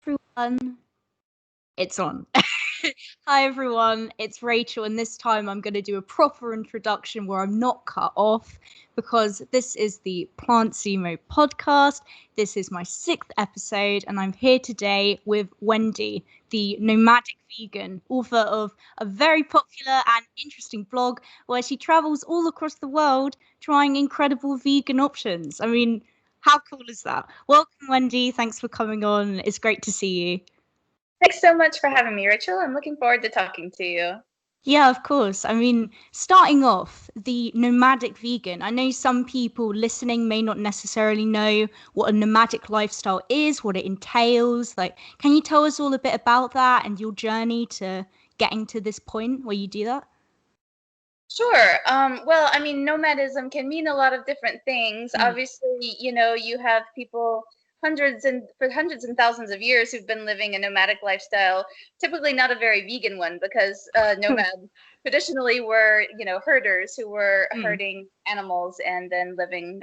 Everyone, it's on. Hi everyone, it's Rachel, and this time I'm going to do a proper introduction where I'm not cut off because this is the Plant Sumo Podcast. This is my 6th episode, and I'm here today with Wendy, the Nomadic vegan, author of a very popular and interesting blog where she travels all across the world trying incredible vegan options. I mean, how cool is that? Welcome, Wendy. Thanks for coming on. It's great to see you. Thanks so much for having me, Rachel. I'm looking forward to talking to you. Yeah, of course. I mean, starting off, the nomadic vegan. I know some people listening may not necessarily know what a nomadic lifestyle is, what it entails. Like, can you tell us all a bit about that and your journey to getting to this point where you do that? Sure. Well, I mean, nomadism can mean a lot of different things. Obviously, you have people for hundreds and thousands of years who've been living a nomadic lifestyle, typically not a very vegan one because nomads traditionally were, herders who were herding animals and then living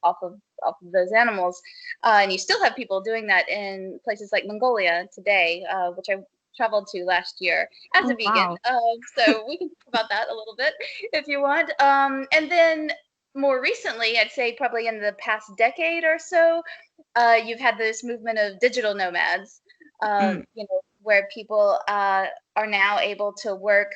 off of those animals. And you still have people doing that in places like Mongolia today, which I traveled to last year as a vegan. Wow. So we can talk about that a little bit if you want. And then more recently, I'd say probably in the past decade or so, you've had this movement of digital nomads, where people are now able to work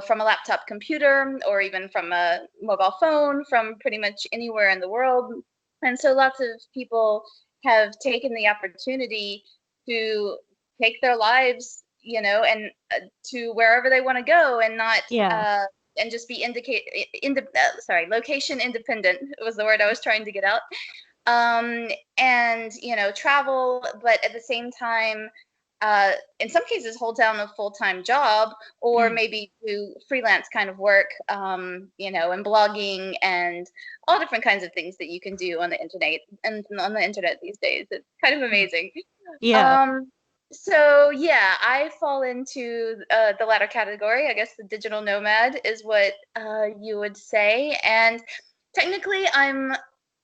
from a laptop computer or even from a mobile phone from pretty much anywhere in the world. And so lots of people have taken the opportunity to take their lives, and to wherever they want to go and not and just be location independent was the word I was trying to get out. And travel, but at the same time, in some cases hold down a full-time job or maybe do freelance kind of work, and blogging and all different kinds of things that you can do on the internet these days. It's kind of amazing. So yeah, I fall into the latter category. I guess the digital nomad is what you would say. And technically I'm,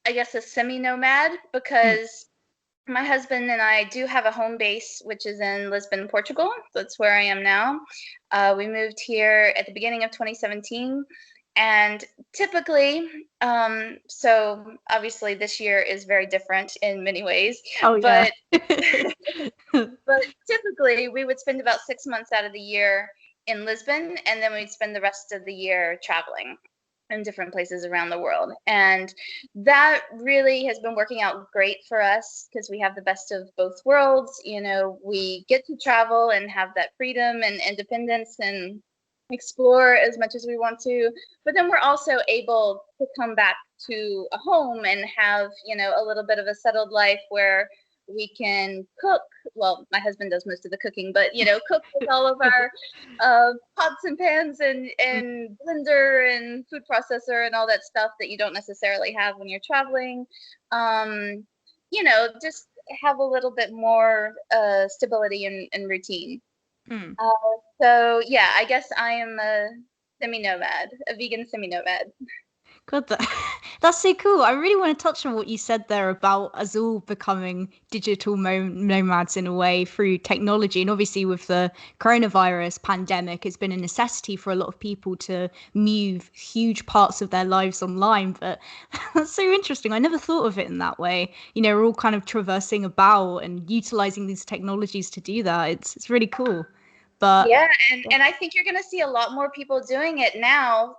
I guess, a semi-nomad because my husband and I do have a home base, which is in Lisbon, Portugal. That's where I am now. We moved here at the beginning of 2017. And typically, so obviously this year is very different in many ways. But typically we would spend about 6 months out of the year in Lisbon, and then we'd spend the rest of the year traveling in different places around the world. And that really has been working out great for us because we have the best of both worlds. We get to travel and have that freedom and independence and explore as much as we want to, but then we're also able to come back to a home and have, a little bit of a settled life where we can cook. Well, my husband does most of the cooking, but cook with all of our pots and pans and blender and food processor and all that stuff that you don't necessarily have when you're traveling. Just have a little bit more stability and routine. So yeah, I guess I am a semi-nomad, a vegan semi-nomad. God, that's so cool. I really want to touch on what you said there about us all becoming digital nomads in a way through technology. And obviously with the coronavirus pandemic, it's been a necessity for a lot of people to move huge parts of their lives online. But that's so interesting. I never thought of it in that way. We're all kind of traversing about and utilizing these technologies to do that. It's really cool. But yeah, and I think you're going to see a lot more people doing it now,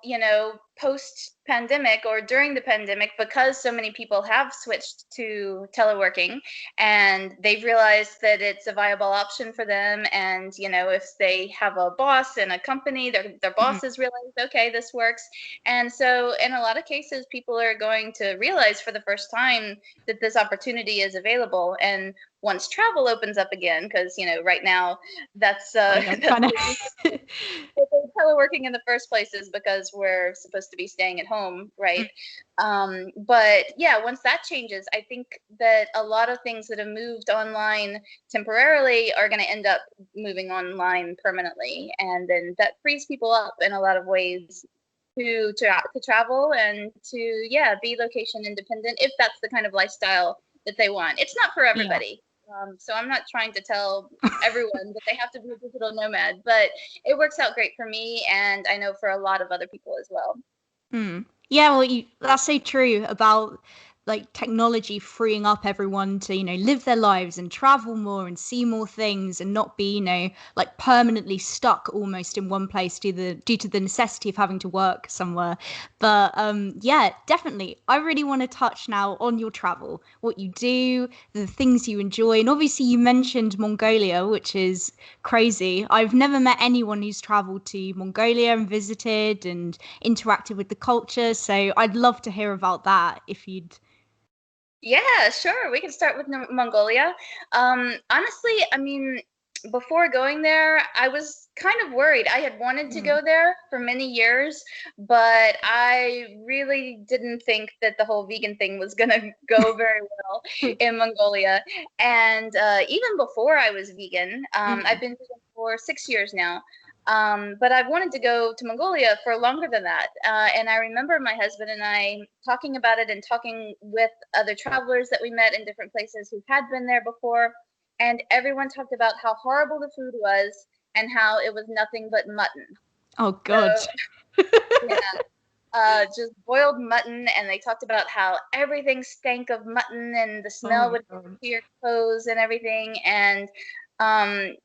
post-pandemic or during the pandemic, because so many people have switched to teleworking and they've realized that it's a viable option for them. And, if they have a boss in a company, their boss has realized, okay, this works. And so in a lot of cases, people are going to realize for the first time that this opportunity is available. And once travel opens up again, because, right now that's teleworking in the first place is because we're supposed to be staying at home, right? But yeah, once that changes, I think that a lot of things that have moved online temporarily are going to end up moving online permanently, and then that frees people up in a lot of ways to travel and to be location independent if that's the kind of lifestyle that they want. It's not for everybody. So I'm not trying to tell everyone that they have to be a digital nomad, but it works out great for me, and I know for a lot of other people as well. Yeah, well, that's so true about like technology freeing up everyone to, live their lives and travel more and see more things and not be, like permanently stuck almost in one place due to the necessity of having to work somewhere. But yeah, definitely. I really want to touch now on your travel, what you do, the things you enjoy. And obviously you mentioned Mongolia, which is crazy. I've never met anyone who's traveled to Mongolia and visited and interacted with the culture. So I'd love to hear about that if you'd. Yeah, sure. We can start with Mongolia. Honestly, I mean, before going there, I was kind of worried. I had wanted to go there for many years, but I really didn't think that the whole vegan thing was going to go very well in Mongolia. And even before I was vegan, I've been vegan for 6 years now. But I've wanted to go to Mongolia for longer than that. And I remember my husband and I talking about it and talking with other travelers that we met in different places who had been there before. And everyone talked about how horrible the food was and how it was nothing but mutton. Oh, God. So, just boiled mutton. And they talked about how everything stank of mutton and the smell would go to your clothes and everything. And, like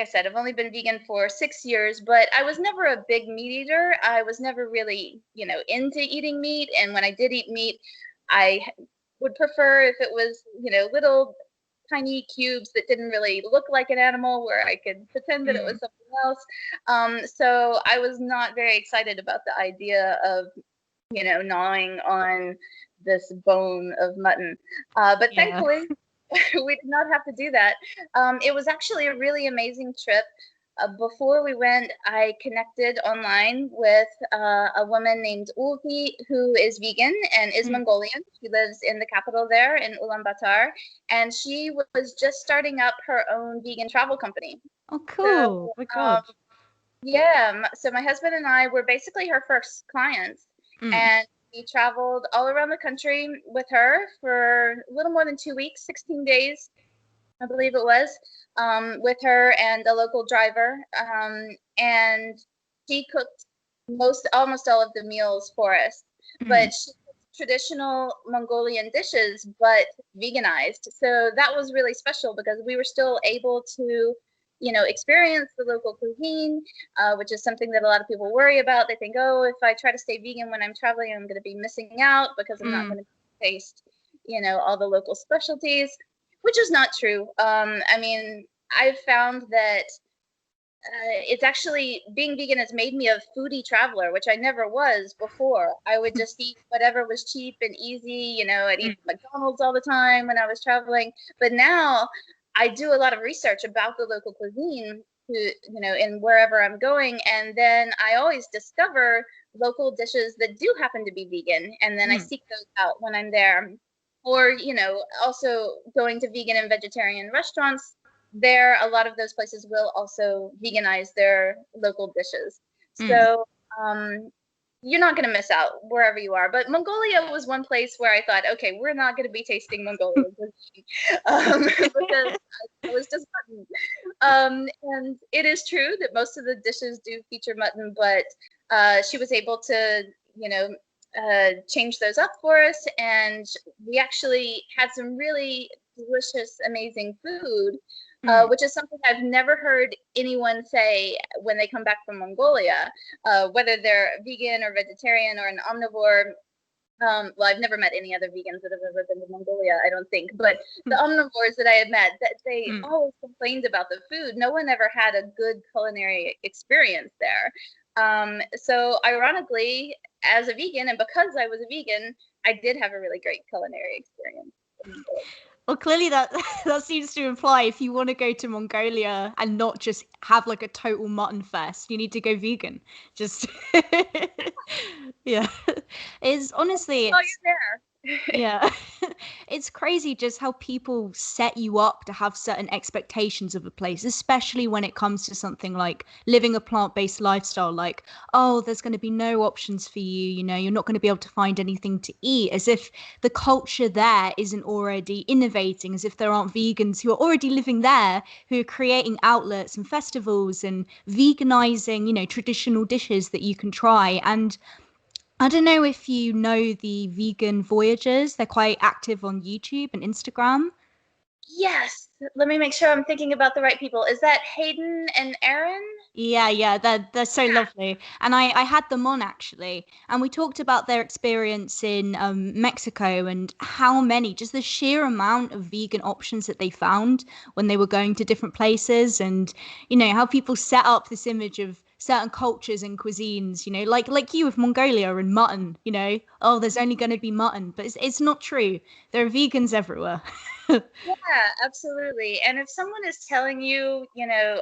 I said, I've only been vegan for 6 years, but I was never a big meat eater. I was never really, into eating meat. And when I did eat meat, I would prefer if it was, little tiny cubes that didn't really look like an animal where I could pretend that it was something else. So I was not very excited about the idea of, gnawing on this bone of mutton. But thankfully, we did not have to do that. It was actually a really amazing trip. Before we went, I connected online with a woman named Ulfi, who is vegan and is Mongolian. She lives in the capital there in Ulaanbaatar, and she was just starting up her own vegan travel company. Oh, cool. So, my God. So my husband and I were basically her first clients, and we traveled all around the country with her for a little more than 2 weeks, 16 days, I believe it was, with her and a local driver. And she cooked almost all of the meals for us. But she cooked traditional Mongolian dishes, but veganized. So that was really special because we were still able to experience the local cuisine, which is something that a lot of people worry about. They think, oh, if I try to stay vegan when I'm traveling, I'm going to be missing out because I'm not going to taste, all the local specialties, which is not true. I mean, I've found that it's actually, being vegan has made me a foodie traveler, which I never was before. I would just eat whatever was cheap and easy. I'd eat McDonald's all the time when I was traveling. But now I do a lot of research about the local cuisine, in wherever I'm going. And then I always discover local dishes that do happen to be vegan. And then I seek those out when I'm there. Or, also going to vegan and vegetarian restaurants. There, a lot of those places will also veganize their local dishes. So you're not going to miss out wherever you are. But Mongolia was one place where I thought, okay, we're not going to be tasting Mongolian cuisine because it was just mutton. And it is true that most of the dishes do feature mutton, but she was able to, change those up for us. And we actually had some really delicious, amazing food. Which is something I've never heard anyone say when they come back from Mongolia, whether they're vegan or vegetarian or an omnivore. Well, I've never met any other vegans that have ever been to Mongolia, I don't think. But the omnivores that I had met, that they always complained about the food. No one ever had a good culinary experience there. So ironically, as a vegan, and because I was a vegan, I did have a really great culinary experience. Well, clearly that seems to imply if you want to go to Mongolia and not just have like a total mutton fest, you need to go vegan. Just yeah, it's honestly. Oh, you're there. Yeah. It's crazy just how people set you up to have certain expectations of a place, especially when it comes to something like living a plant-based lifestyle. Like, oh, there's going to be no options for you, you're not going to be able to find anything to eat, as if the culture there isn't already innovating, as if there aren't vegans who are already living there, who are creating outlets and festivals and veganizing, traditional dishes that you can try. And I don't know if you know the vegan voyagers. They're quite active on YouTube and Instagram. Yes. Let me make sure I'm thinking about the right people. Is that Hayden and Aaron? Yeah, they're so lovely. And I had them on actually, and we talked about their experience in Mexico and how many, just the sheer amount of vegan options that they found when they were going to different places, and how people set up this image of certain cultures and cuisines, like you with Mongolia and mutton, oh, there's only going to be mutton, but it's not true. There are vegans everywhere. Yeah, absolutely. And if someone is telling you,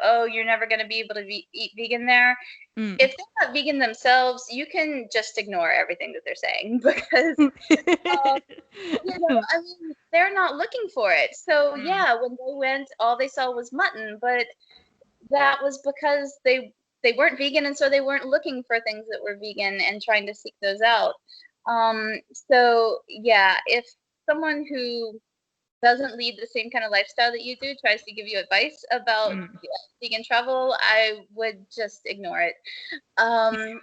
oh, you're never going to be able to eat vegan there, Mm. if they're not vegan themselves, you can just ignore everything that they're saying because, I mean, they're not looking for it. So, Mm. yeah, when they went, all they saw was mutton, but that was because they weren't vegan, and so they weren't looking for things that were vegan and trying to seek those out. So, yeah, if someone who doesn't lead the same kind of lifestyle that you do tries to give you advice about vegan travel, I would just ignore it. And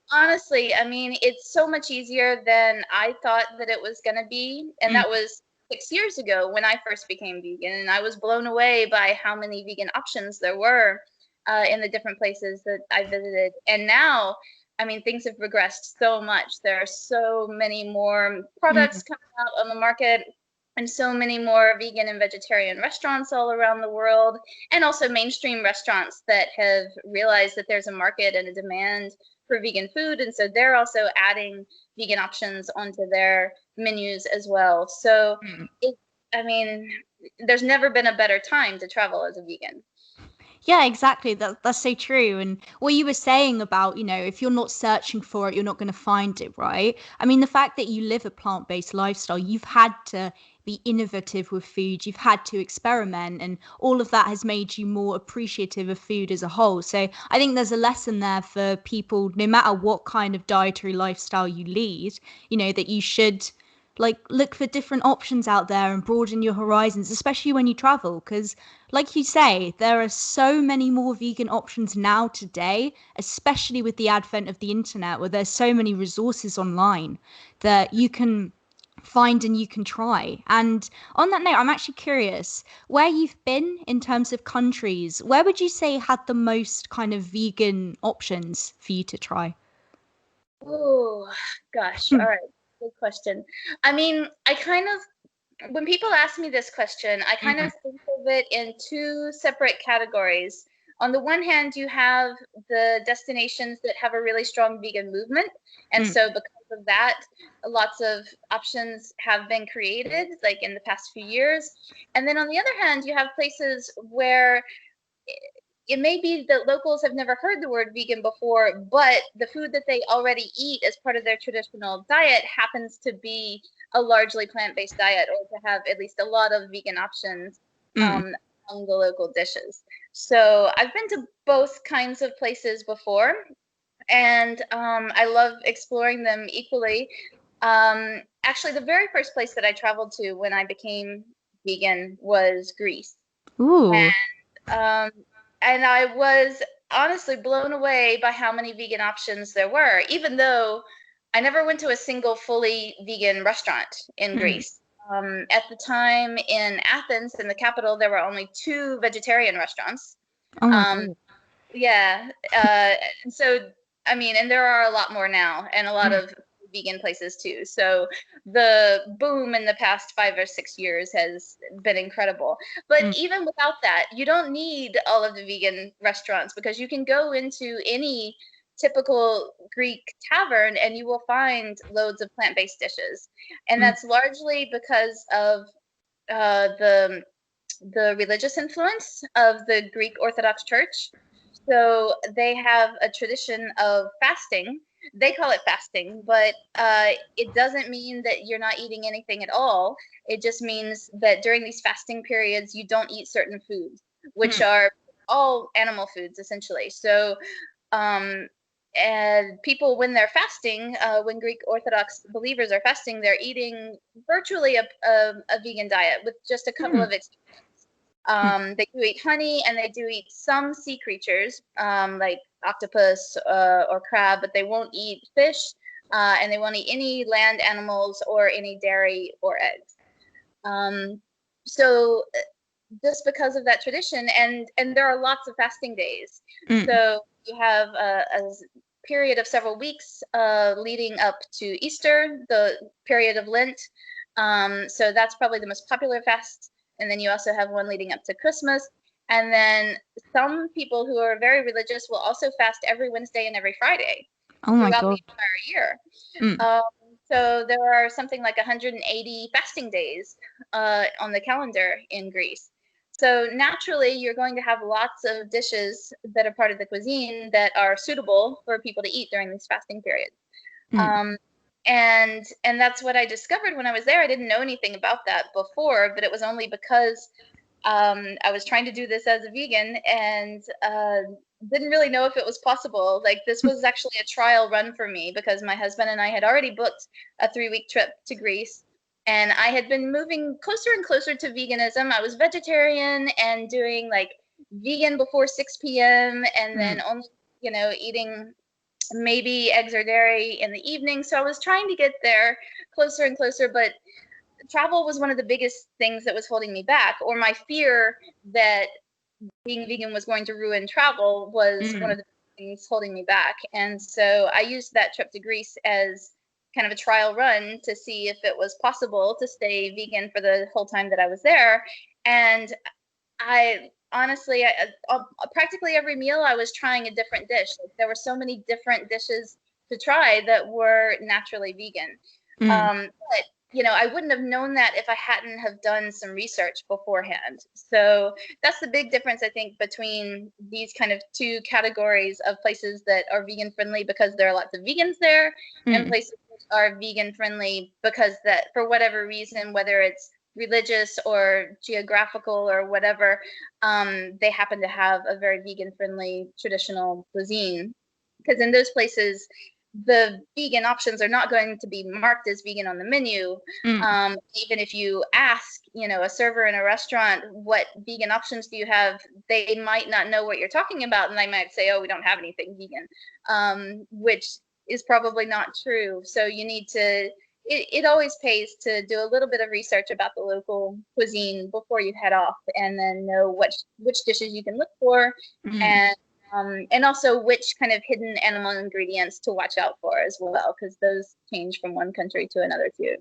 honestly, I mean, it's so much easier than I thought that it was going to be. And Mm. that was 6 years ago when I first became vegan. And I was blown away by how many vegan options there were in the different places that I visited. And now, I mean, things have progressed so much. There are so many more Mm. products coming out on the market, and so many more vegan and vegetarian restaurants all around the world, and also mainstream restaurants that have realized that there's a market and a demand for vegan food, and so they're also adding vegan options onto their menus as well. So Mm. I mean, there's never been a better time to travel as a vegan. Yeah, exactly. That's so true. And what you were saying about, if you're not searching for it, you're not going to find it, right? I mean, the fact that you live a plant-based lifestyle, you've had to be innovative with food, you've had to experiment, and all of that has made you more appreciative of food as a whole. So I think there's a lesson there for people, no matter what kind of dietary lifestyle you lead, that you should like look for different options out there and broaden your horizons, especially when you travel, because like you say, there are so many more vegan options now today, especially with the advent of the internet, where there's so many resources online that you can find and you can try. And on that note, I'm actually curious where you've been in terms of countries. Where would you say had the most kind of vegan options for you to try? Oh gosh, all right, good question. I mean, when people ask me this question, I kind of think of it in two separate categories. On the one hand, you have the destinations that have a really strong vegan movement. And Mm. so, because of that, lots of options have been created, like in the past few years. And then on the other hand, you have places where it may be that locals have never heard the word vegan before, but the food that they already eat as part of their traditional diet happens to be a largely plant-based diet, or to have at least a lot of vegan options Mm. among the local dishes. So I've been to both kinds of places before, and I love exploring them equally. Actually, the very first place that I traveled to when I became vegan was Greece. Ooh. Um, and I was honestly blown away by how many vegan options there were, even though I never went to a single fully vegan restaurant in Mm. Greece. At the time in Athens, in the capital, there were only two vegetarian restaurants. Oh my Um, God. yeah. And so, I mean, and there are a lot more now, and a lot Mm. of vegan places too. So the boom in the past 5 or 6 years has been incredible. But Mm. even without that, you don't need all of the vegan restaurants, because you can go into any typical Greek tavern and you will find loads of plant-based dishes. And Mm. that's largely because of the religious influence of the Greek Orthodox Church. So they have a tradition of fasting, they call it fasting, but it doesn't mean that you're not eating anything at all. It just means that during these fasting periods, you don't eat certain foods, which are all animal foods, essentially. So, and people, when they're fasting, when Greek Orthodox believers are fasting, they're eating virtually a vegan diet with just a couple of exceptions. They do eat honey, and they do eat some sea creatures, like octopus or crab, but they won't eat fish, and they won't eat any land animals or any dairy or eggs. So just because of that tradition, and there are lots of fasting days. So you have a period of several weeks leading up to Easter, the period of Lent. So that's probably the most popular fast. And then you also have one leading up to Christmas. And then some people who are very religious will also fast every Wednesday and every Friday throughout the entire year. So there are something like 180 fasting days on the calendar in Greece. So naturally, you're going to have lots of dishes that are part of the cuisine that are suitable for people to eat during these fasting periods. And that's what I discovered when I was there. I didn't know anything about that before, but it was only because I was trying to do this as a vegan and didn't really know if it was possible. Like, this was actually a trial run for me because my husband and I had already booked a 3-week trip to Greece, and I had been moving closer and closer to veganism. I was vegetarian and doing like vegan before 6 p.m. and then only, eating maybe eggs or dairy in the evening. So I was trying to get there closer and closer, but travel was one of the biggest things that was holding me back, or my fear that being vegan was going to ruin travel was one of the things holding me back. And so I used that trip to Greece as kind of a trial run to see if it was possible to stay vegan for the whole time that I was there. And I honestly, practically every meal I was trying a different dish. Like, there were so many different dishes to try that were naturally vegan. But I wouldn't have known that if I hadn't have done some research beforehand. So that's the big difference, I think, between these kind of two categories of places that are vegan friendly because there are lots of vegans there, and places that are vegan friendly because that, for whatever reason, whether it's religious or geographical or whatever, they happen to have a very vegan friendly traditional cuisine. Because in those places, the vegan options are not going to be marked as vegan on the menu. Even if you ask, a server in a restaurant, what vegan options do you have? They might not know what you're talking about, and they might say, oh, we don't have anything vegan, which is probably not true. So you need to, it always pays to do a little bit of research about the local cuisine before you head off, and then know which dishes you can look for, and also which kind of hidden animal ingredients to watch out for as well, because those change from one country to another too.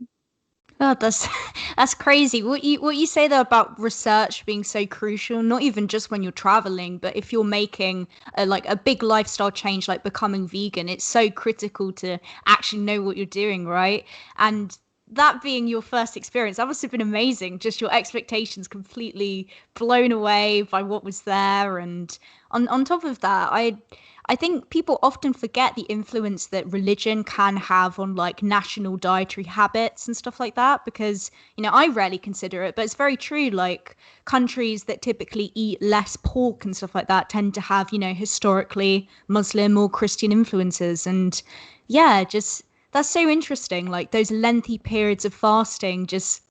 Oh, that's crazy. What you say though about research being so crucial, not even just when you're traveling, but if you're making a big lifestyle change like becoming vegan, it's so critical to actually know what you're doing, right? And that being your first experience, that must have been amazing. Just your expectations completely blown away by what was there. And on top of that, I think people often forget the influence that religion can have on like national dietary habits and stuff like that, because, I rarely consider it, but it's very true. Like, countries that typically eat less pork and stuff like that tend to have, historically Muslim or Christian influences. And yeah, just that's so interesting. Like, those lengthy periods of fasting, just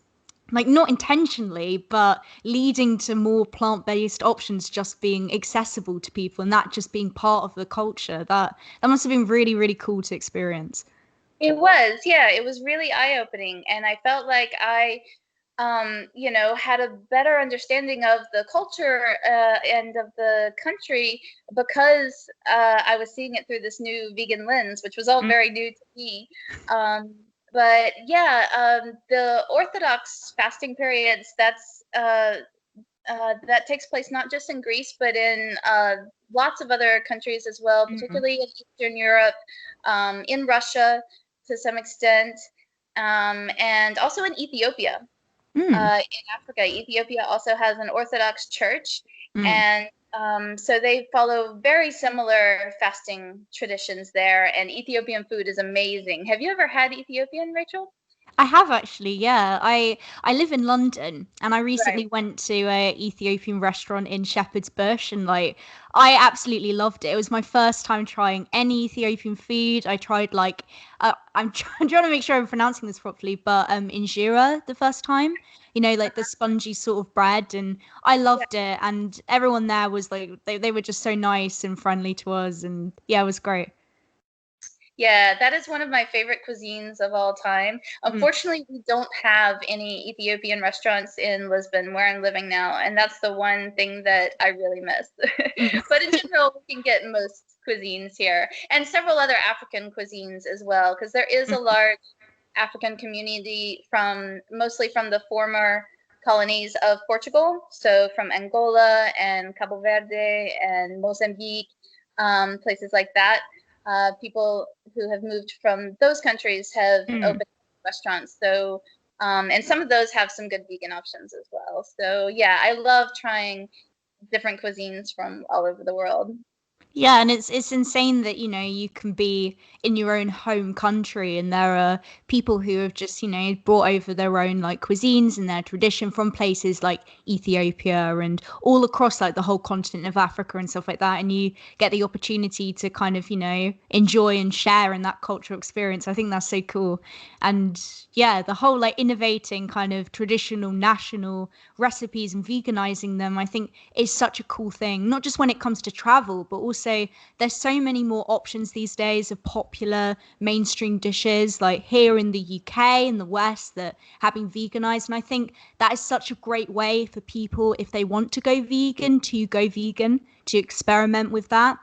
like not intentionally, but leading to more plant-based options just being accessible to people, and that just being part of the culture. That must have been really, really cool to experience. It was, yeah, it was really eye-opening, and I felt like I had a better understanding of the culture and of the country because I was seeing it through this new vegan lens, which was all very new to me. But yeah, the Orthodox fasting periods, that takes place not just in Greece, but in lots of other countries as well, particularly in Eastern Europe, in Russia to some extent, and also in Ethiopia. In Africa, Ethiopia also has an Orthodox church, and So they follow very similar fasting traditions there, and Ethiopian food is amazing. Have you ever had Ethiopian, Rachel? I have actually, yeah. I live in London and I Right. recently went to a Ethiopian restaurant in Shepherd's Bush and like I absolutely loved it. It was my first time trying any Ethiopian food. I tried like I'm trying to make sure I'm pronouncing this properly, but injera the first time. You know, like the spongy sort of bread and I Yeah. loved it and everyone there was like they were just so nice and friendly to us and yeah, it was great. Yeah, that is one of my favorite cuisines of all time. Mm. Unfortunately, we don't have any Ethiopian restaurants in Lisbon where I'm living now, and that's the one thing that I really miss. Mm. But in general, we can get most cuisines here and several other African cuisines as well, because there is a large African community from mostly from the former colonies of Portugal, so from Angola and Cabo Verde and Mozambique, places like that. People who have moved from those countries have Mm. opened restaurants. So, and some of those have some good vegan options as well. So, yeah, I love trying different cuisines from all over the world. Yeah, and it's insane that, you know, you can be in your own home country and there are people who have just, you know, brought over their own like cuisines and their tradition from places like Ethiopia and all across like the whole continent of Africa and stuff like that. And you get the opportunity to kind of, you know, enjoy and share in that cultural experience. I think that's so cool. And yeah, the whole like innovating kind of traditional national recipes and veganizing them, I think is such a cool thing, not just when it comes to travel, but also there's so many more options these days of popular mainstream dishes like here in the UK in the West that have been veganized. And I think that is such a great way for people, if they want to go vegan, to experiment with that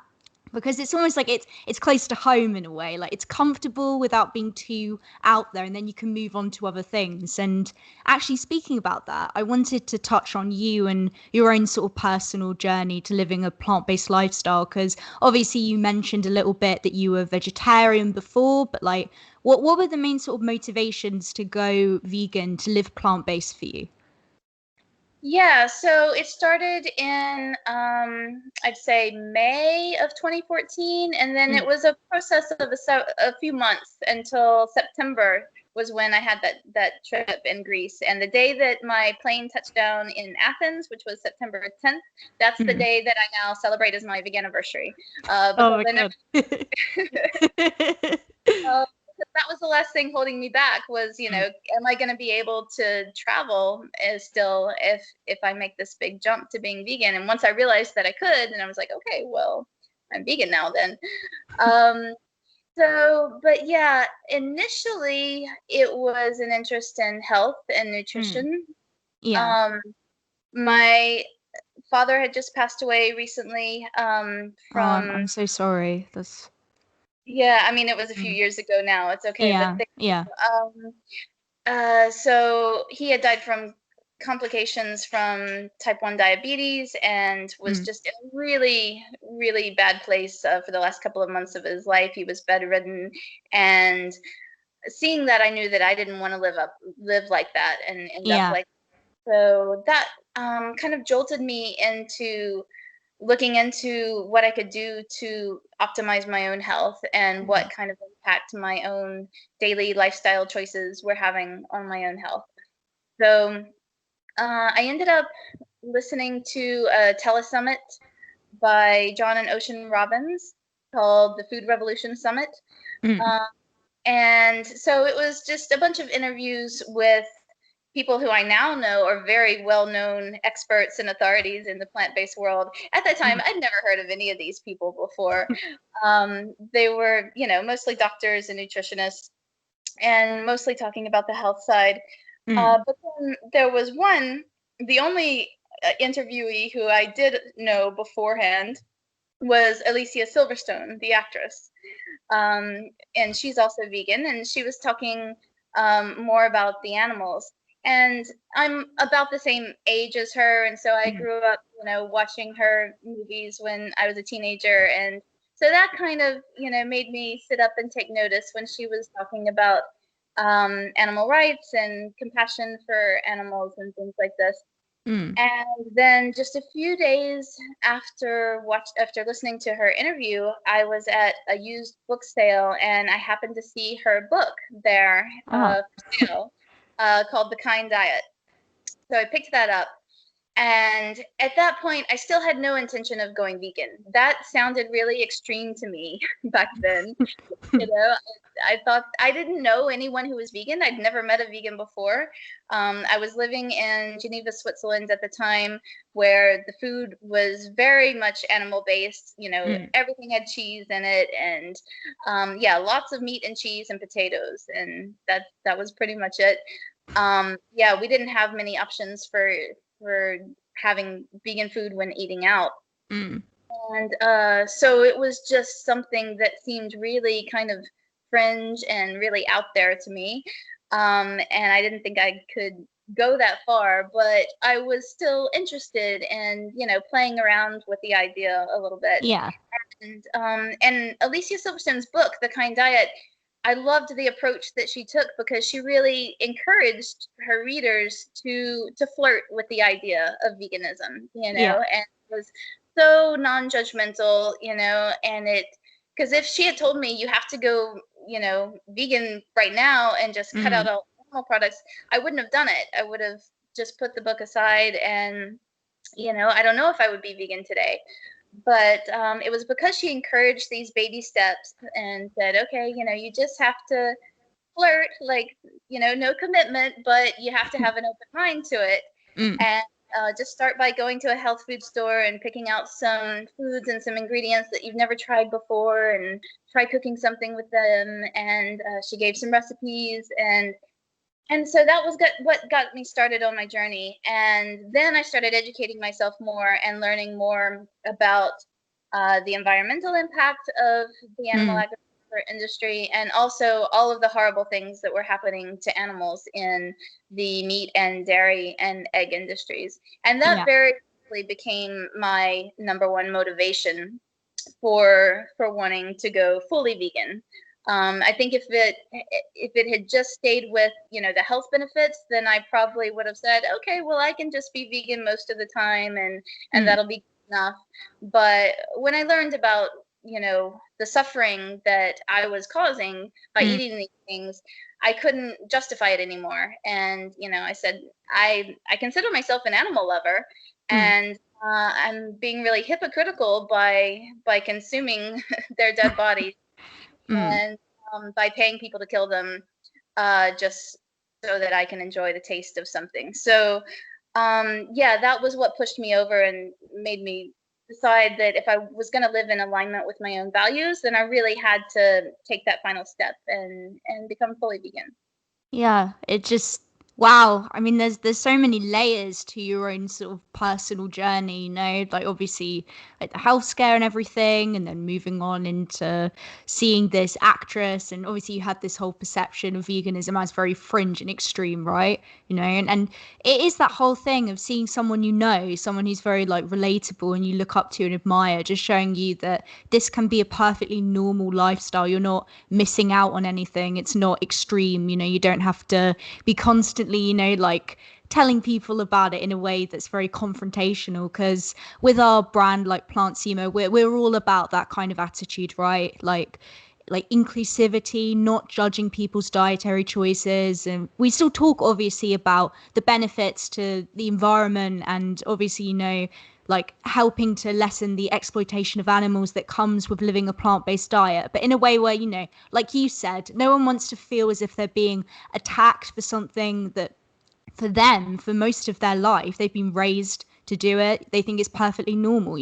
because it's almost like it's close to home in a way, like it's comfortable without being too out there and then you can move on to other things. And actually speaking about that, I wanted to touch on you and your own sort of personal journey to living a plant-based lifestyle because obviously you mentioned a little bit that you were vegetarian before, but like what were the main sort of motivations to go vegan, to live plant-based for you? Yeah, so it started in I'd say May of 2014, and then it Mm. was a process of a few months until September was when I had that trip in Greece. And the day that my plane touched down in Athens, which was September 10th, that's the Mm. day that I now celebrate as my vegan anniversary, Oh because my I never god. because that was the last thing holding me back was, Mm. am I going to be able to travel still if I make this big jump to being vegan? And once I realized that I could, and I was like, okay, well, I'm vegan now then. Um, but yeah, initially it was an interest in health and Mm. nutrition. Yeah. Um, my father had just passed away recently Oh, I'm from, so sorry. That's yeah, I mean, it was a few mm. years ago now. It's okay, but Yeah, yeah. um, so he had died from complications from type 1 diabetes and was Mm. just in a really, really bad place for the last couple of months of his life. He was bedridden, and seeing that, I knew that I didn't want to live like that and end up Yeah. like. So that kind of jolted me into looking into what I could do to optimize my own health and Mm. what kind of impact my own daily lifestyle choices were having on my own health. So I ended up listening to a telesummit by John and Ocean Robbins called the Food Revolution Summit. Mm. Um, and so it was just a bunch of interviews with people who I now know are very well-known experts and authorities in the plant-based world. At that time, Mm. I'd never heard of any of these people before. They were, mostly doctors and nutritionists, and mostly talking about the health side. Mm. But then there was one, the only interviewee who I did know beforehand was Alicia Silverstone, the actress. And she's also vegan, and she was talking more about the animals. And I'm about the same age as her, and so I Mm. grew up, watching her movies when I was a teenager, and so that kind of, made me sit up and take notice when she was talking about animal rights and compassion for animals and things like this. Mm. And then just a few days after listening to her interview, I was at a used book sale and I happened to see her book there Ah. for sale called The Kind Diet. So I picked that up. And at that point, I still had no intention of going vegan. That sounded really extreme to me back then. You know, I thought I didn't know anyone who was vegan. I'd never met a vegan before. I was living in Geneva, Switzerland at the time, where the food was very much animal based. You know, everything had cheese in it, and yeah, lots of meat and cheese and potatoes, and that was pretty much it. Yeah, we didn't have many options for having vegan food when eating out. Mm. And so it was just something that seemed really kind of fringe and really out there to me. And I didn't think I could go that far, but I was still interested in, playing around with the idea a little bit. Yeah. And Alicia Silverstone's book, The Kind Diet, I loved the approach that she took because she really encouraged her readers to flirt with the idea of veganism, Yeah. and it was so non-judgmental, and because if she had told me you have to go, vegan right now and just cut out all animal products, I wouldn't have done it. I would have just put the book aside and, I don't know if I would be vegan today. But it was because she encouraged these baby steps and said, okay, you just have to flirt, like, no commitment, but you have to have an open mind to it. And just start by going to a health food store and picking out some foods and some ingredients that you've never tried before and try cooking something with them. And she gave some recipes and so that was what got me started on my journey. And then I started educating myself more and learning more about the environmental impact of the animal agriculture industry and also all of the horrible things that were happening to animals in the meat and dairy and egg industries. And that very quickly became my number one motivation for wanting to go fully vegan. I think if it had just stayed with the health benefits, then I probably would have said, okay, well I can just be vegan most of the time and that'll be enough. But when I learned about the suffering that I was causing by eating these things, I couldn't justify it anymore. And I said I consider myself an animal lover, and I'm being really hypocritical by consuming their dead bodies and by paying people to kill them just so that I can enjoy the taste of something. So yeah, that was what pushed me over and made me decide that if I was going to live in alignment with my own values, then I really had to take that final step and become fully vegan. Yeah, it just wow. I mean, there's so many layers to your own sort of personal journey, like obviously like the health scare and everything, and then moving on into seeing this actress, and obviously you had this whole perception of veganism as very fringe and extreme, right? And it is that whole thing of seeing someone someone who's very like relatable and you look up to and admire, just showing you that this can be a perfectly normal lifestyle. You're not missing out on anything. It's not extreme, you don't have to be constantly, like telling people about it in a way that's very confrontational, because with our brand like Plant Sumo, we're all about that kind of attitude, right? Like inclusivity, not judging people's dietary choices. And we still talk obviously about the benefits to the environment and obviously, like helping to lessen the exploitation of animals that comes with living a plant-based diet, but in a way where, like you said, no one wants to feel as if they're being attacked for something that for them, for most of their life, they've been raised to do it. They think it's perfectly normal,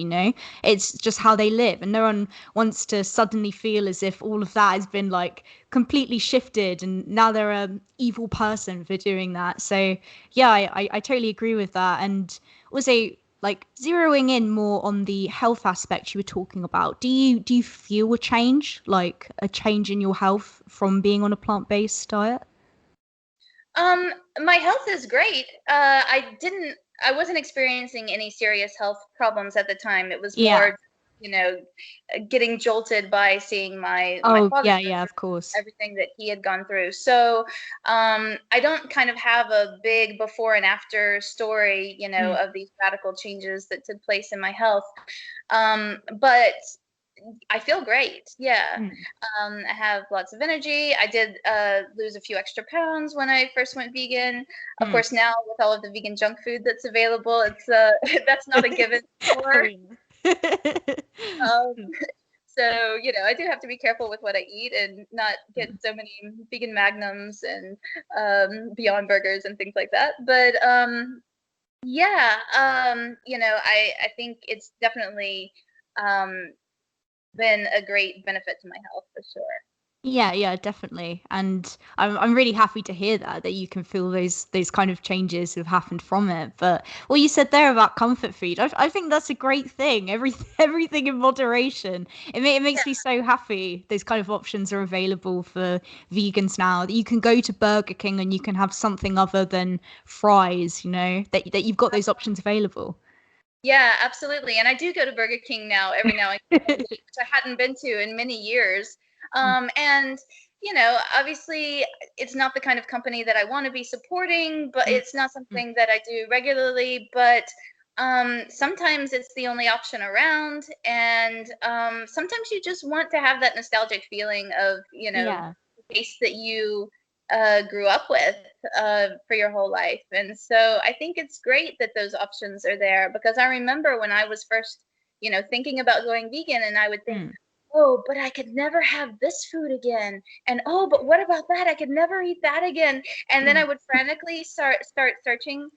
it's just how they live. And no one wants to suddenly feel as if all of that has been like completely shifted and now they're an evil person for doing that. So yeah, I totally agree with that. And also, like zeroing in more on the health aspect you were talking about, do you feel a change, like a change in your health from being on a plant-based diet? My health is great. I wasn't experiencing any serious health problems at the time. It was Yeah. more, getting jolted by seeing my father, of course. everything that he had gone through. So I don't kind of have a big before and after story, of these radical changes that took place in my health. But I feel great. Yeah. I have lots of energy. I did lose a few extra pounds when I first went vegan. Of course, now with all of the vegan junk food that's available, it's that's not a given anymore. So, I do have to be careful with what I eat and not get so many vegan magnums and Beyond Burgers and things like that. But yeah, I think it's definitely been a great benefit to my health for sure. Yeah, definitely. And I'm really happy to hear that you can feel those kind of changes have happened from it. But what you said there about comfort food, I think that's a great thing. Everything in moderation. It makes me so happy. Those kind of options are available for vegans now. That you can go to Burger King and you can have something other than fries. That you've got those options available. Yeah, absolutely. And I do go to Burger King now every now and then, which I hadn't been to in many years. And, obviously it's not the kind of company that I want to be supporting, but it's not something that I do regularly. But sometimes it's the only option around. And sometimes you just want to have that nostalgic feeling of, the taste that you grew up with for your whole life. And so I think it's great that those options are there, because I remember when I was first, thinking about going vegan, and I would think, oh, but I could never have this food again. And oh, but what about that? I could never eat that again. And then I would frantically start searching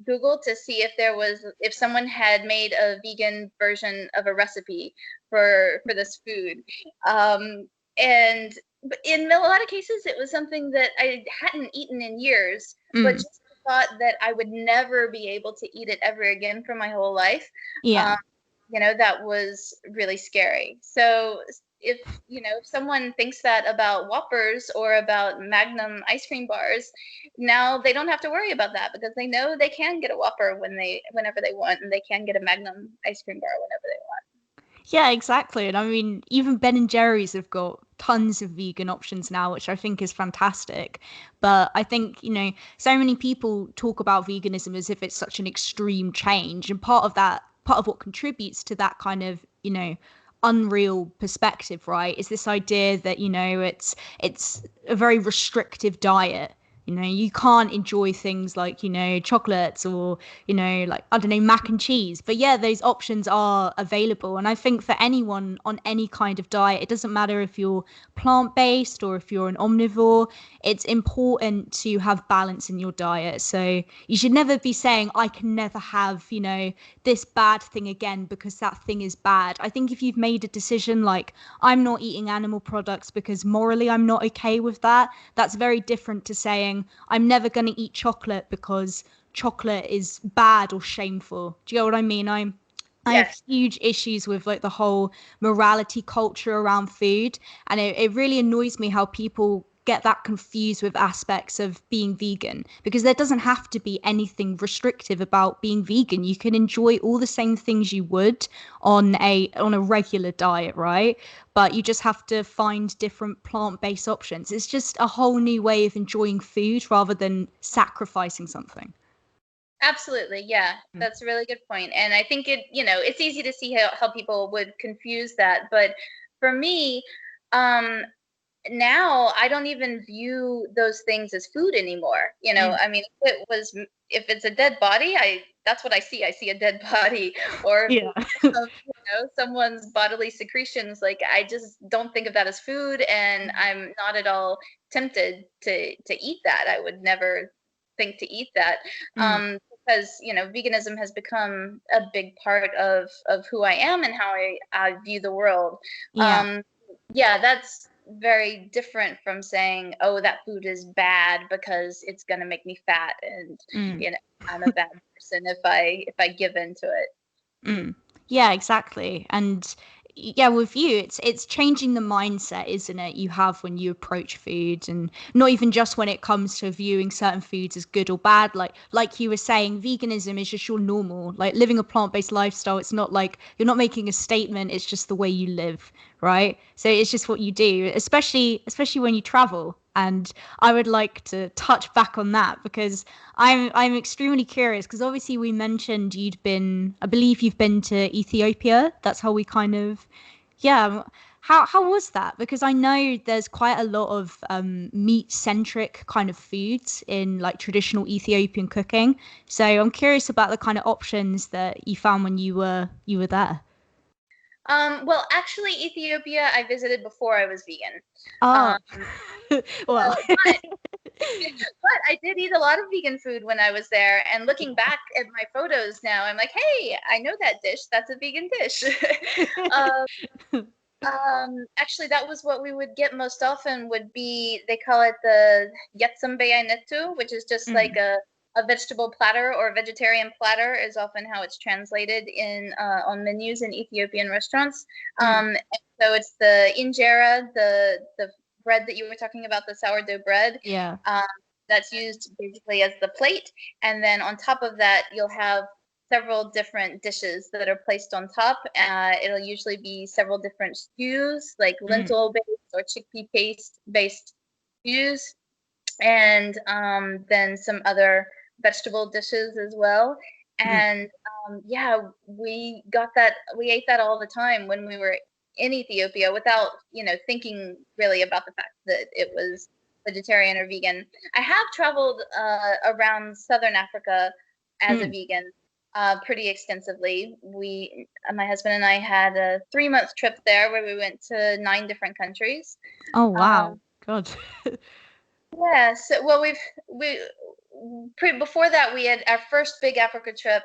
Google to see if someone had made a vegan version of a recipe for this food. And in a lot of cases, it was something that I hadn't eaten in years, but just thought that I would never be able to eat it ever again for my whole life. That was really scary. So if someone thinks that about Whoppers or about Magnum ice cream bars, now they don't have to worry about that, because they know they can get a Whopper whenever they want, and they can get a Magnum ice cream bar whenever they want. Yeah, exactly. And I mean, even Ben and Jerry's have got tons of vegan options now, which I think is fantastic. But I think, so many people talk about veganism as if it's such an extreme change. And part of what contributes to that kind of, unreal perspective, right, is this idea that, it's a very restrictive diet. You can't enjoy things like, chocolates or, like, I don't know, mac and cheese. But yeah, those options are available. And I think for anyone on any kind of diet, it doesn't matter if you're plant-based or if you're an omnivore, it's important to have balance in your diet. So you should never be saying, I can never have, this bad thing again because that thing is bad. I think if you've made a decision like, I'm not eating animal products because morally I'm not okay with that, that's very different to saying, I'm never going to eat chocolate because chocolate is bad or shameful. Do you get what I mean? I have huge issues with like the whole morality culture around food, and it really annoys me how people get that confused with aspects of being vegan, because there doesn't have to be anything restrictive about being vegan. You can enjoy all the same things you would on a regular diet, right? But you just have to find different plant-based options. It's just a whole new way of enjoying food rather than sacrificing something. Absolutely. Yeah, that's a really good point. And I think it's easy to see how people would confuse that. But for me, now I don't even view those things as food anymore. I mean, if it's a dead body, that's what I see. I see a dead body, or someone's bodily secretions. Like, I just don't think of that as food, and I'm not at all tempted to eat that. I would never think to eat that. Because veganism has become a big part of who I am and how I view the world. That's very different from saying, oh, that food is bad because it's going to make me fat, and I'm a bad person if I give into it. Yeah, exactly. And yeah, with you, it's changing the mindset, isn't it? You have when you approach food, and not even just when it comes to viewing certain foods as good or bad. Like you were saying, veganism is just your normal, like living a plant-based lifestyle. It's not like you're not making a statement. It's just the way you live, right? So it's just what you do, especially when you travel. And I would like to touch back on that because I'm extremely curious because obviously we mentioned I believe you've been to Ethiopia. That's how we kind of, yeah. How was that? Because I know there's quite a lot of meat centric kind of foods in like traditional Ethiopian cooking. So I'm curious about the kind of options that you found when you were there. Well, actually, Ethiopia I visited before I was vegan. Oh, Um, well, but but I did eat a lot of vegan food when I was there. And looking back at my photos now, I'm like, hey, I know that dish. That's a vegan dish. um, Actually, that was what we would get most often. Would be they call it the yetsambe ainetu, which is just like Mm, a vegetable platter or vegetarian platter is often how it's translated in on menus in Ethiopian restaurants. mm, And so it's the injera, the bread that you were talking about, the sourdough bread. yeah. Um, that's used basically as the plate, and then on top of that, you'll have several different dishes that are placed on top. It'll usually be several different stews, like Mm, lentil based or chickpea paste based stews, and then some other vegetable dishes as well. mm, And yeah, we ate that all the time when we were in Ethiopia without, thinking really about the fact that it was vegetarian or vegan. I have traveled around Southern Africa as a mm. vegan pretty extensively. My husband and I had a 3-month trip there where we went to 9 different countries. Oh Um, wow, God. yeah, so well, before that we had our first big Africa trip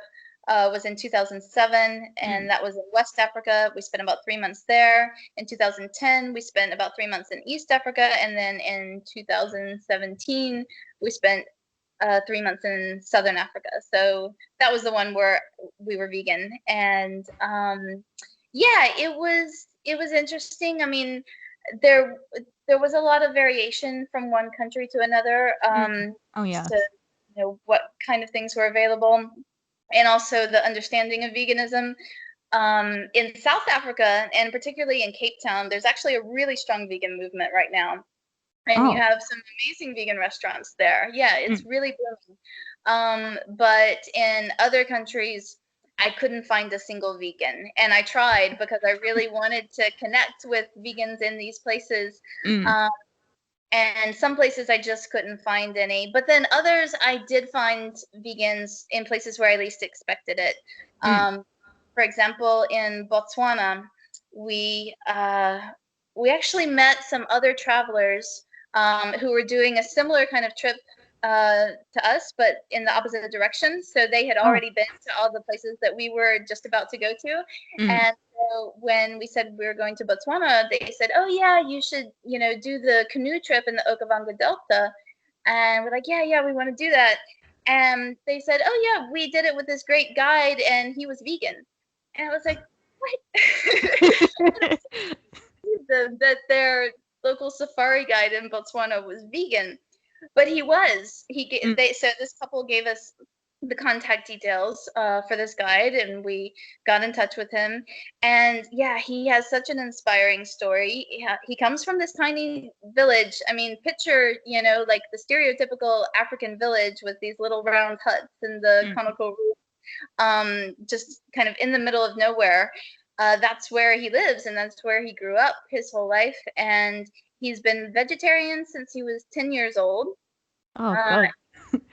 was in 2007, Mm. and that was in West Africa. We spent about 3 months there. In 2010, we spent about 3 months in East Africa, and then in 2017, we spent 3 months in Southern Africa. So that was the one where we were vegan, and yeah, it was interesting. I mean, there there was a lot of variation from one country to another, Mm. Oh yeah. to what kind of things were available, and also the understanding of veganism. In South Africa, and particularly in Cape Town, there's actually a really strong vegan movement right now, and you Oh. have some amazing vegan restaurants there. Yeah, it's Mm. really booming. But in other countries, I couldn't find a single vegan, and I tried because I really wanted to connect with vegans in these places. Mm. Um, and some places I just couldn't find any. But then others I did find vegans in places where I least expected it. Mm. Um, for example, in Botswana, we uh, we actually met some other travelers who were doing a similar kind of trip to us, but in the opposite direction. So they had Oh. already been to all the places that we were just about to go to, Mm. and so when we said we were going to Botswana, they said, "Oh yeah, you should, do the canoe trip in the Okavango Delta." And we're like, "Yeah, yeah, we want to do that." And they said, "Oh yeah, we did it with this great guide, and he was vegan." And I was like, "What?" That their local safari guide in Botswana was vegan, but he was. Mm. They so this couple gave us the contact details for this guide, and we got in touch with him. And yeah, he has such an inspiring story. He comes from this tiny village. I mean, picture, like the stereotypical African village with these little round huts and the Mm. conical roof, just kind of in the middle of nowhere. That's where he lives, and that's where he grew up his whole life. And he's been vegetarian since he was 10 years old. Oh Uh, God.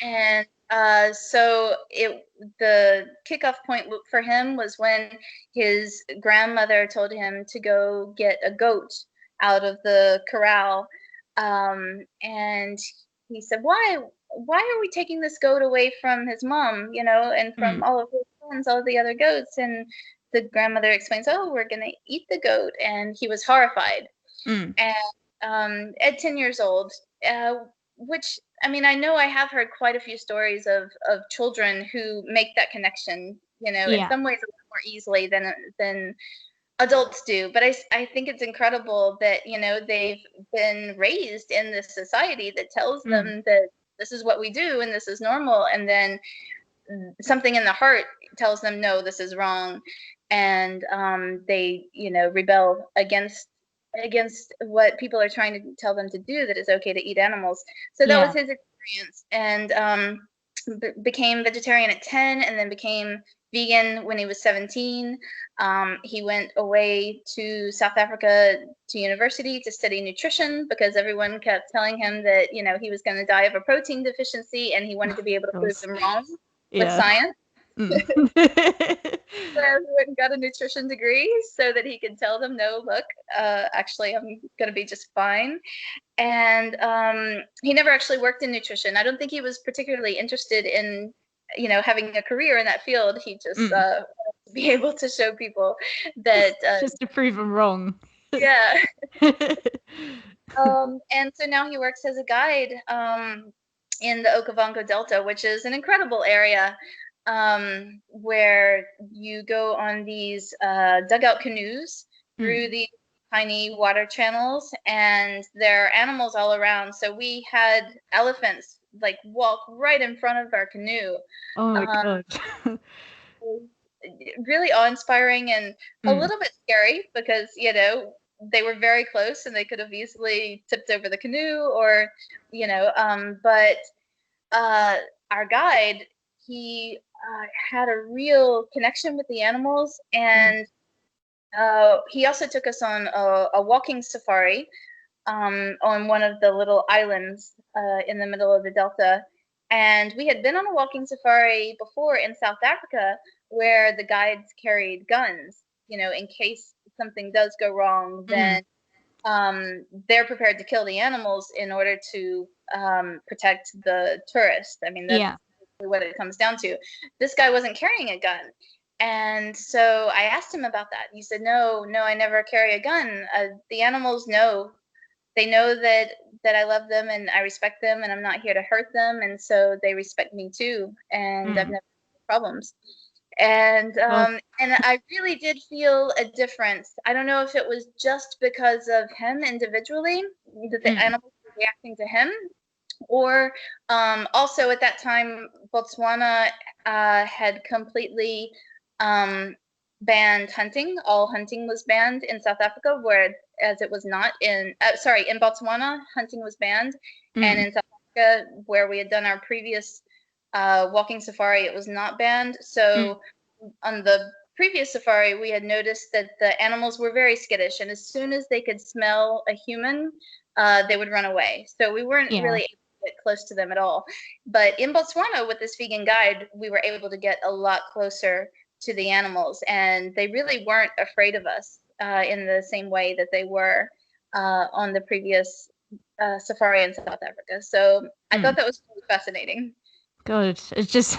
and so the kickoff point for him was when his grandmother told him to go get a goat out of the corral. And he said, why are we taking this goat away from his mom, and from Mm. all of his friends, all of the other goats? And the grandmother explains, oh, we're going to eat the goat. And he was horrified. Mm. And at 10 years old, which, I mean, I know I have heard quite a few stories of children who make that connection, in Yeah. some ways a little more easily than Adults do, but I think it's incredible that, they've been raised in this society that tells them that this is what we do and this is normal, and then something in the heart tells them, no, this is wrong, and they, rebel against what people are trying to tell them to do, that it's okay to eat animals. So that was his experience, and became vegetarian at 10, and then became vegan when he was 17. He went away to South Africa to university to study nutrition because everyone kept telling him that, he was going to die of a protein deficiency, and he wanted to be able to prove them wrong with science. So he went and got a nutrition degree so that he could tell them, no, look, actually, I'm going to be just fine. And he never actually worked in nutrition. I don't think he was particularly interested in, having a career in that field. He just wanted to be able to show people that just to prove them wrong. Yeah. And so now he works as a guide in the Okavango Delta, which is an incredible area where you go on these dugout canoes through these tiny water channels, and there are animals all around. So we had elephants like walk right in front of our canoe. Oh my God. Really awe-inspiring and a little bit scary because, they were very close and they could have easily tipped over the canoe, or, but our guide, he had a real connection with the animals, and he also took us on a walking safari on one of the little islands in the middle of the Delta. And we had been on a walking safari before in South Africa where the guides carried guns, in case something does go wrong, then they're prepared to kill the animals in order to protect the tourist. I mean, that's what it comes down to. This guy wasn't carrying a gun. And so I asked him about that. He said, no, I never carry a gun. The animals know. They know that I love them and I respect them and I'm not here to hurt them. And so they respect me too. And I've never had problems. And I really did feel a difference. I don't know if it was just because of him individually, that the animals were reacting to him, or also at that time, Botswana had completely banned hunting. All hunting was banned in South Africa, whereas it was not in Botswana, hunting was banned, and in South Africa, where we had done our previous walking safari, it was not banned. So on the previous safari, we had noticed that the animals were very skittish, and as soon as they could smell a human, they would run away. So we weren't really able to get close to them at all. But in Botswana, with this vegan guide, we were able to get a lot closer to the animals, and they really weren't afraid of us in the same way that they were on the previous safari in South Africa. So I thought that was really fascinating. God, it's just,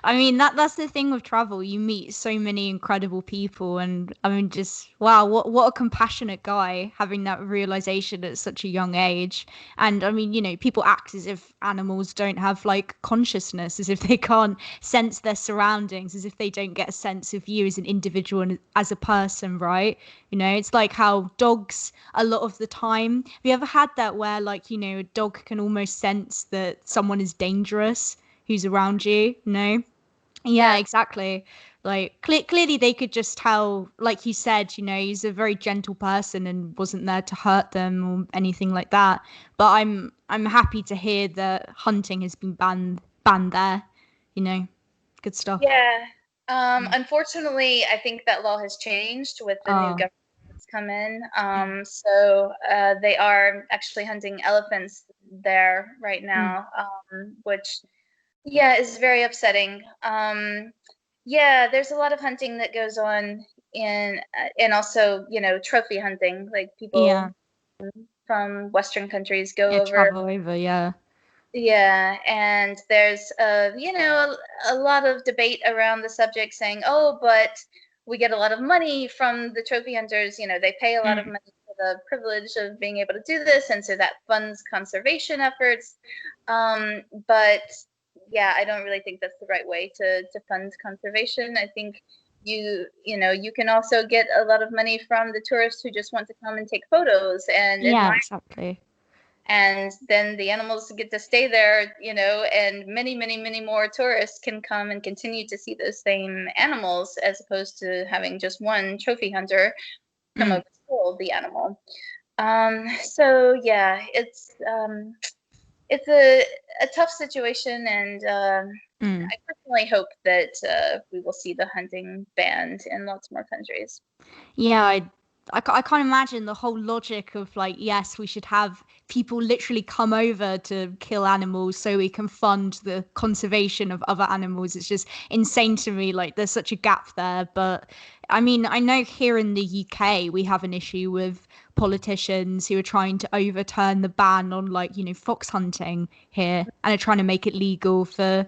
I mean, that's the thing with travel. You meet so many incredible people, and I mean, just wow, what a compassionate guy, having that realization at such a young age. And I mean, people act as if animals don't have like consciousness, as if they can't sense their surroundings, as if they don't get a sense of you as an individual and as a person, right? It's like how dogs, a lot of the time, have you ever had that where like, a dog can almost sense that someone is dangerous who's around you? Yeah, exactly. Like clearly they could just tell, like you said, he's a very gentle person and wasn't there to hurt them or anything like that. But I'm happy to hear that hunting has been banned there. Good stuff. Yeah. Unfortunately, I think that law has changed with the new government that's come in. So they are actually hunting elephants there right now, which, is very upsetting. There's a lot of hunting that goes on and also, trophy hunting, like people from Western countries go over. Travel over, Yeah, and there's a lot of debate around the subject saying, oh, but we get a lot of money from the trophy hunters, they pay a lot of money for the privilege of being able to do this, and so that funds conservation efforts. But yeah, I don't really think that's the right way to fund conservation. I think you can also get a lot of money from the tourists who just want to come and take photos and admire. Exactly. And then the animals get to stay there, and many, many, many more tourists can come and continue to see those same animals, as opposed to having just one trophy hunter come over to kill the animal. So yeah, it's a tough situation, and I personally hope that we will see the hunting banned in lots more countries. Yeah, I can't imagine the whole logic of like, yes, we should have people literally come over to kill animals so we can fund the conservation of other animals. It's just insane to me. Like, there's such a gap there. But I mean, I know here in the UK we have an issue with politicians who are trying to overturn the ban on, like, fox hunting here, and are trying to make it legal for,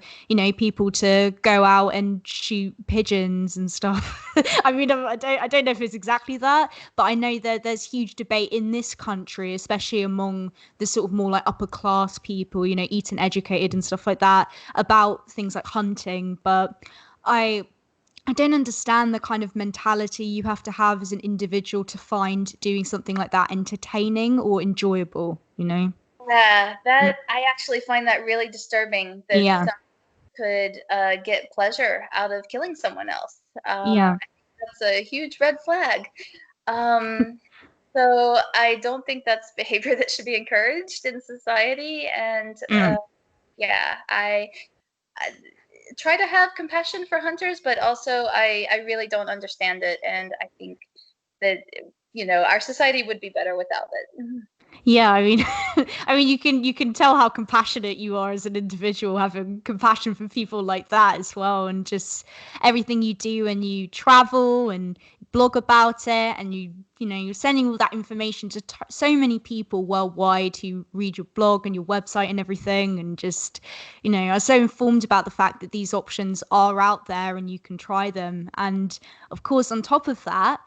people to go out and shoot pigeons and stuff. I mean, I don't know if it's exactly that, but I know that there's huge debate in this country, especially among the sort of more like upper class people, Eton educated and stuff like that, about things like hunting. But I don't understand the kind of mentality you have to have as an individual to find doing something like that entertaining or enjoyable, Yeah, I actually find that really disturbing, that someone could get pleasure out of killing someone else. I think that's a huge red flag. So I don't think that's behavior that should be encouraged in society. And I try to have compassion for hunters, but also I really don't understand it, and I think that our society would be better without it. Yeah, I mean, you can tell how compassionate you are as an individual, having compassion for people like that as well, and just everything you do, and you travel and blog about it, and you're sending all that information to so many people worldwide who read your blog and your website and everything, and just are so informed about the fact that these options are out there and you can try them. And of course, on top of that,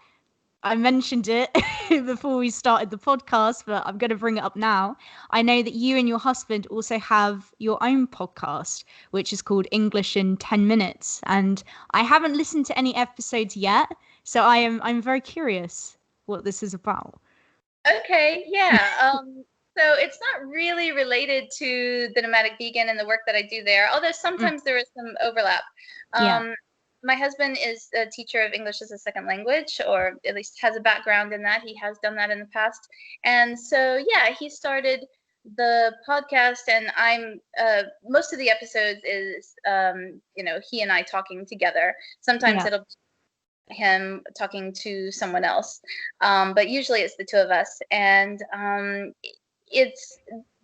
I mentioned it before we started the podcast, but I'm going to bring it up now. I know that you and your husband also have your own podcast, which is called English in 10 Minutes. And I haven't listened to any episodes yet, so I'm very curious what this is about. Okay, yeah. So it's not really related to the Nomadic Vegan and the work that I do there, although sometimes there is some overlap. My husband is a teacher of English as a second language, or at least has a background in that. He has done that in the past. And so, yeah, he started the podcast, and I'm most of the episodes is he and I talking together. Sometimes it'll be him talking to someone else, but usually it's the two of us. And it's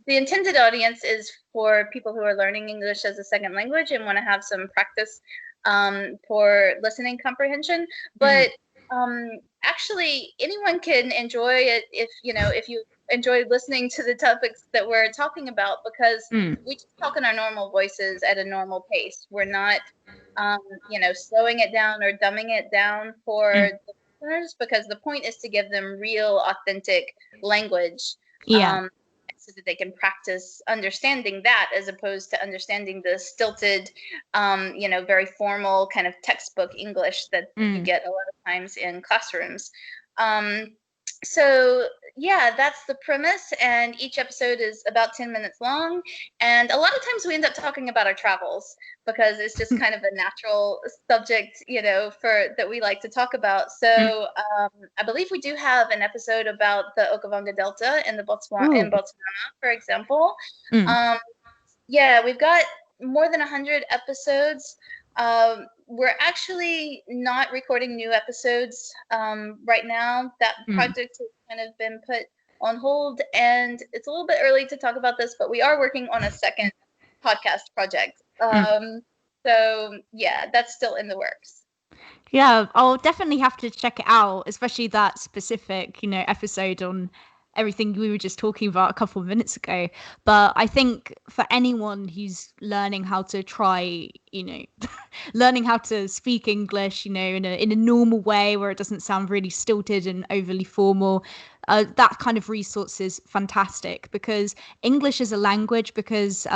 the intended audience is for people who are learning English as a second language and want to have some practice for listening comprehension, but actually anyone can enjoy it if you enjoy listening to the topics that we're talking about, because we just talk in our normal voices at a normal pace. We're not slowing it down or dumbing it down for the listeners, because the point is to give them real, authentic language. So that they can practice understanding that, as opposed to understanding the stilted, very formal kind of textbook English that you get a lot of times in classrooms. So yeah, that's the premise, and each episode is about 10 minutes long, and a lot of times we end up talking about our travels, because it's just kind of a natural subject, for that we like to talk about. So I believe we do have an episode about the Okavango Delta in Botswana, for example. Yeah, we've got more than 100 episodes. We're actually not recording new episodes right now. That project has kind of been put on hold, and it's a little bit early to talk about this, but we are working on a second podcast project. So yeah, that's still in the works. Yeah, I'll definitely have to check it out, especially that specific, episode on everything we were just talking about a couple of minutes ago. But I think for anyone who's learning how to learning how to speak English, in a normal way where it doesn't sound really stilted and overly formal, that kind of resource is fantastic, because English is a language, because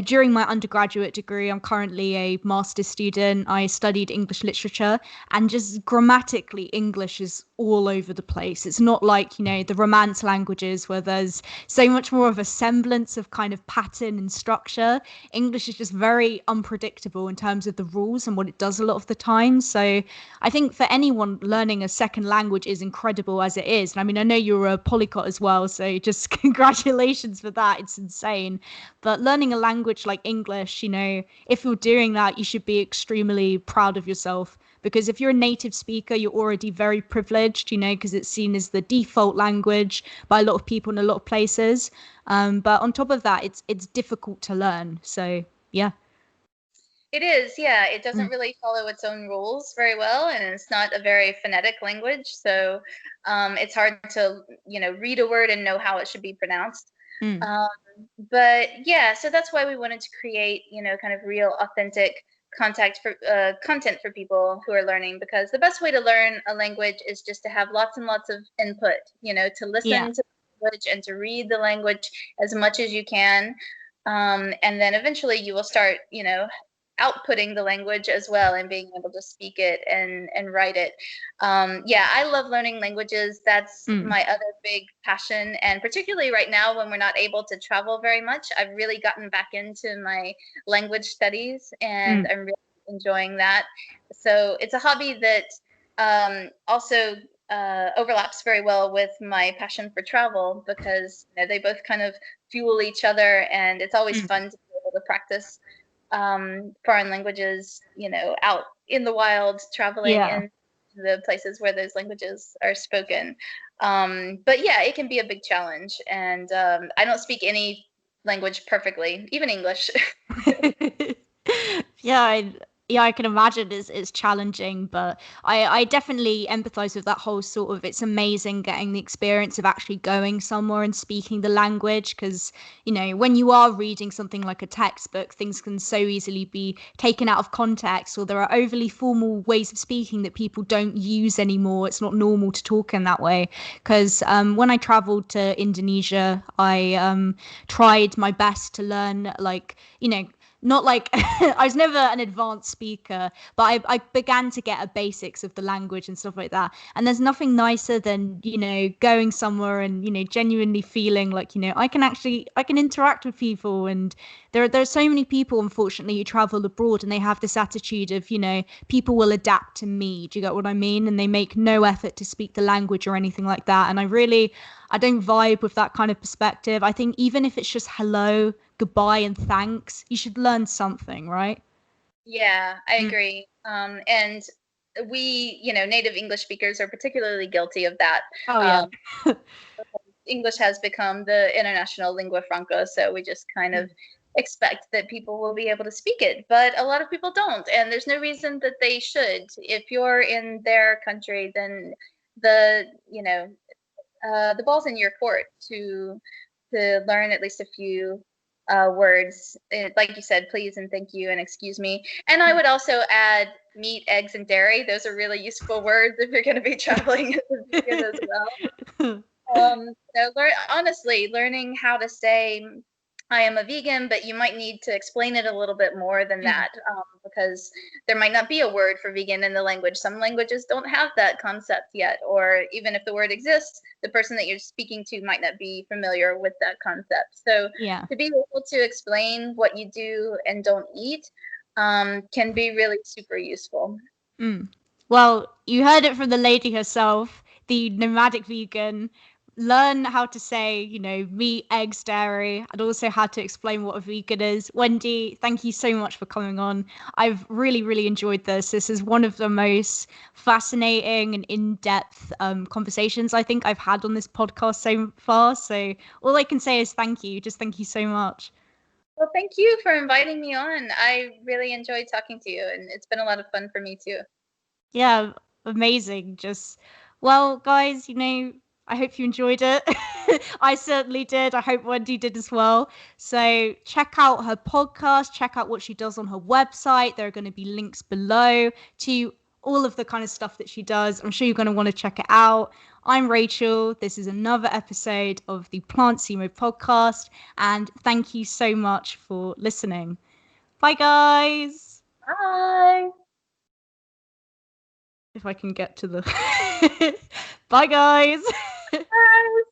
during my undergraduate degree, I'm currently a master's student. I studied English literature, and just grammatically, English is all over the place. It's not like, the Romance languages where there's so much more of a semblance of kind of pattern and structure. English is just very unpredictable in terms of the rules and what it does a lot of the time. So I think for anyone, learning a second language is incredible as it is. And I mean, I know you're a polyglot as well, so just congratulations for that. It's insane. But learning a language like English, if you're doing that, you should be extremely proud of yourself. Because if you're a native speaker, you're already very privileged, because it's seen as the default language by a lot of people in a lot of places. But on top of that, it's difficult to learn. So, yeah. It is, yeah. It doesn't really follow its own rules very well, and it's not a very phonetic language. So it's hard to, read a word and know how it should be pronounced. But yeah, so that's why we wanted to create, kind of real, authentic content for people who are learning, because the best way to learn a language is just to have lots and lots of input, to listen to the language and to read the language as much as you can. And then eventually you will start, outputting the language as well and being able to speak it and write it. I love learning languages. That's my other big passion. And particularly right now when we're not able to travel very much, I've really gotten back into my language studies, and I'm really enjoying that. So it's a hobby that also overlaps very well with my passion for travel, because they both kind of fuel each other, and it's always fun to be able to practice foreign languages, out in the wild, traveling in the places where those languages are spoken. But yeah, it can be a big challenge, and I don't speak any language perfectly, even English. I can imagine it's challenging, but I definitely empathize with that whole sort of, it's amazing getting the experience of actually going somewhere and speaking the language, because, when you are reading something like a textbook, things can so easily be taken out of context, or there are overly formal ways of speaking that people don't use anymore. It's not normal to talk in that way. Because when I traveled to Indonesia, I tried my best to learn, not like I was never an advanced speaker, but I began to get a basics of the language and stuff like that. And there's nothing nicer than, going somewhere and, genuinely feeling like, I can interact with people. And there are so many people, unfortunately, who travel abroad and they have this attitude of, people will adapt to me. Do you get what I mean? And they make no effort to speak the language or anything like that. And I don't vibe with that kind of perspective. I think even if it's just hello, goodbye, and thanks, you should learn something, right? Yeah, I agree. And we, native English speakers are particularly guilty of that. Oh, yeah. English has become the international lingua franca, so we just kind of expect that people will be able to speak it, but a lot of people don't, and there's no reason that they should. If you're in their country, then the ball's in your court to learn at least a few words, like you said, please and thank you and excuse me. And I would also add meat, eggs, and dairy. Those are really useful words if you're going to be traveling as a vegan as well. Honestly, learning how to say I am a vegan, but you might need to explain it a little bit more than that, because there might not be a word for vegan in the language. Some languages don't have that concept yet, or even if the word exists, the person that you're speaking to might not be familiar with that concept. So to be able to explain what you do and don't eat can be really super useful. Well, you heard it from the lady herself, the nomadic vegan. Learn how to say, meat, eggs, dairy, and also how to explain what a vegan is. Wendy, thank you so much for coming on. I've really, really enjoyed this. This is one of the most fascinating and in-depth conversations I think I've had on this podcast so far. So all I can say is thank you. Just thank you so much. Well, thank you for inviting me on. I really enjoyed talking to you, and it's been a lot of fun for me too. Yeah, amazing. Well, guys, I hope you enjoyed it. I certainly did. I hope Wendy did as well. So check out her podcast, check out what she does on her website. There are going to be links below to all of the kind of stuff that she does. I'm sure you're going to want to check it out. I'm Rachel. This is another episode of the Plant Sumo Podcast, and thank you so much for listening. Bye, guys. Bye. If I can get to the... Bye, guys. Bye.